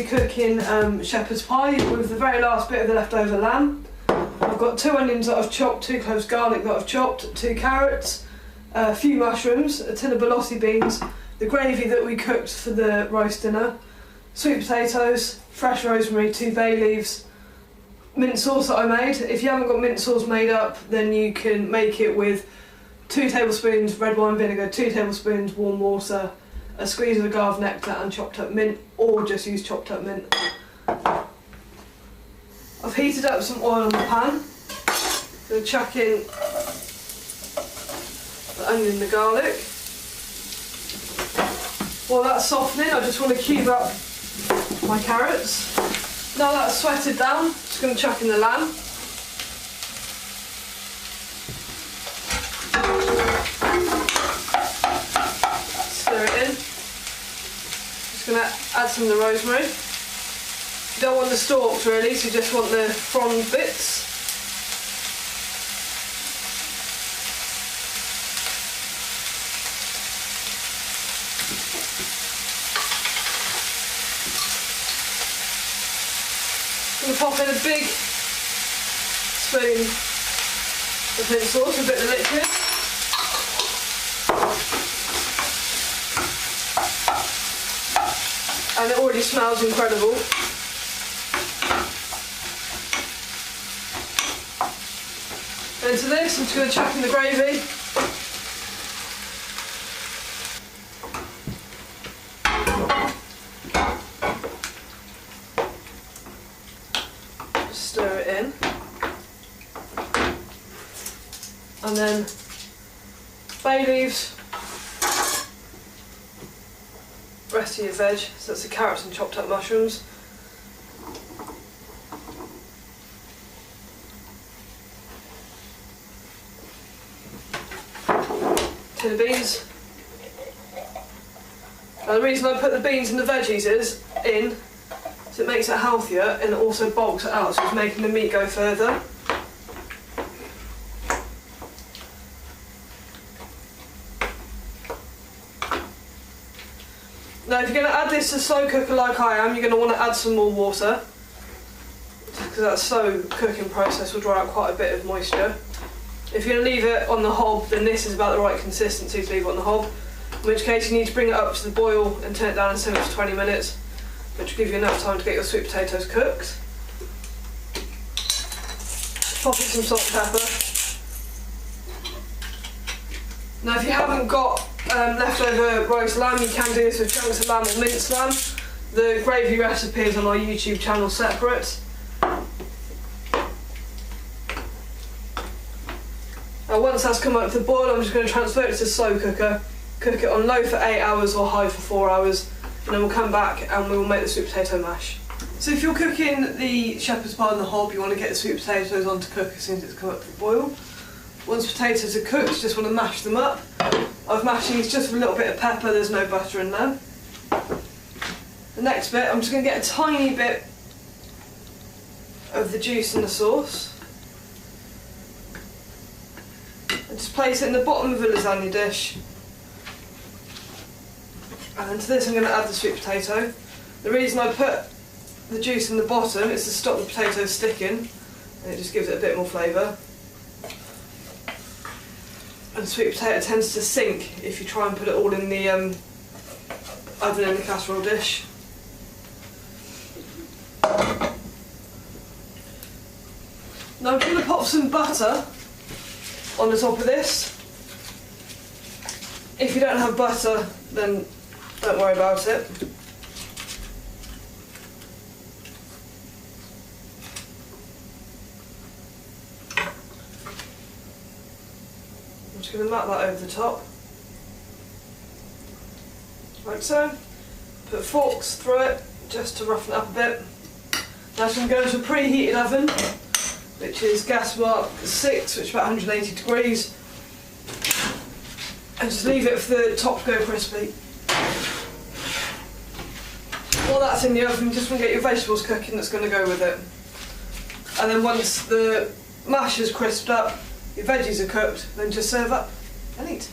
cooking shepherd's pie with the very last bit of the leftover lamb. I've got 2 onions that I've chopped, 2 cloves garlic that I've chopped, 2 carrots, a few mushrooms, a tin of bologna beans, the gravy that we cooked for the roast dinner, sweet potatoes, fresh rosemary, 2 bay leaves, mint sauce that I made. If you haven't got mint sauce made up, then you can make it with 2 tablespoons red wine vinegar, 2 tablespoons warm water, a squeeze of agave nectar and chopped up mint, or just use chopped up mint. I've heated up some oil on the pan. I'm going to chuck in the onion and the garlic. While that's softening, I just want to cube up my carrots. Now that's sweated down, just going to chuck in the lamb. Stir it in. Just going to add some of the rosemary. You don't want the stalks really, so you just want the frond bits. I'm going to pop in a big spoon of mint sauce, a bit of the liquid. And it already smells incredible. And into this, I'm just going to chuck in the gravy. Stir it in, and then bay leaves, rest of your veg, so that's the carrots and chopped up mushrooms, tin of beans. Now the reason I put the beans and the veggies in so it makes it healthier and it also bulks it out, so it's making the meat go further. Now if you're going to add this to a slow cooker like I am, you're going to want to add some more water, because that slow cooking process will dry out quite a bit of moisture. If you're going to leave it on the hob, then this is about the right consistency to leave it on the hob, in which case you need to bring it up to the boil and turn it down and simmer for 20 minutes. Which will give you enough time to get your sweet potatoes cooked. Pop in some salt and pepper. Now if you haven't got leftover roast lamb, you can do this with chunks of lamb or minced lamb. The gravy recipe is on our YouTube channel separate. Now once that's come up to the boil, I'm just going to transfer it to a slow cooker. Cook it on low for 8 hours or high for 4 hours. And then we'll come back and we will make the sweet potato mash. So if you're cooking the shepherd's pie on the hob, you want to get the sweet potatoes on to cook as soon as it's come up to the boil. Once potatoes are cooked, you just want to mash them up. I've mashed these just with a little bit of pepper, there's no butter in there. The next bit, I'm just going to get a tiny bit of the juice in the sauce. And just place it in the bottom of the lasagna dish. And to this I'm going to add the sweet potato. The reason I put the juice in the bottom is to stop the potatoes sticking, and it just gives it a bit more flavour. And sweet potato tends to sink if you try and put it all in the oven in the casserole dish. Now I'm going to pop some butter on the top of this. If you don't have butter, then don't worry about it. I'm just going to mat that over the top, like so. Put forks through it just to roughen it up a bit. Now I'm going to go into a preheated oven, which is gas mark 6, which is about 180 degrees, and just leave it for the top to go crispy. While that's in the oven, you just want to get your vegetables cooking that's going to go with it. And then once the mash is crisped up, your veggies are cooked, then just serve up and eat.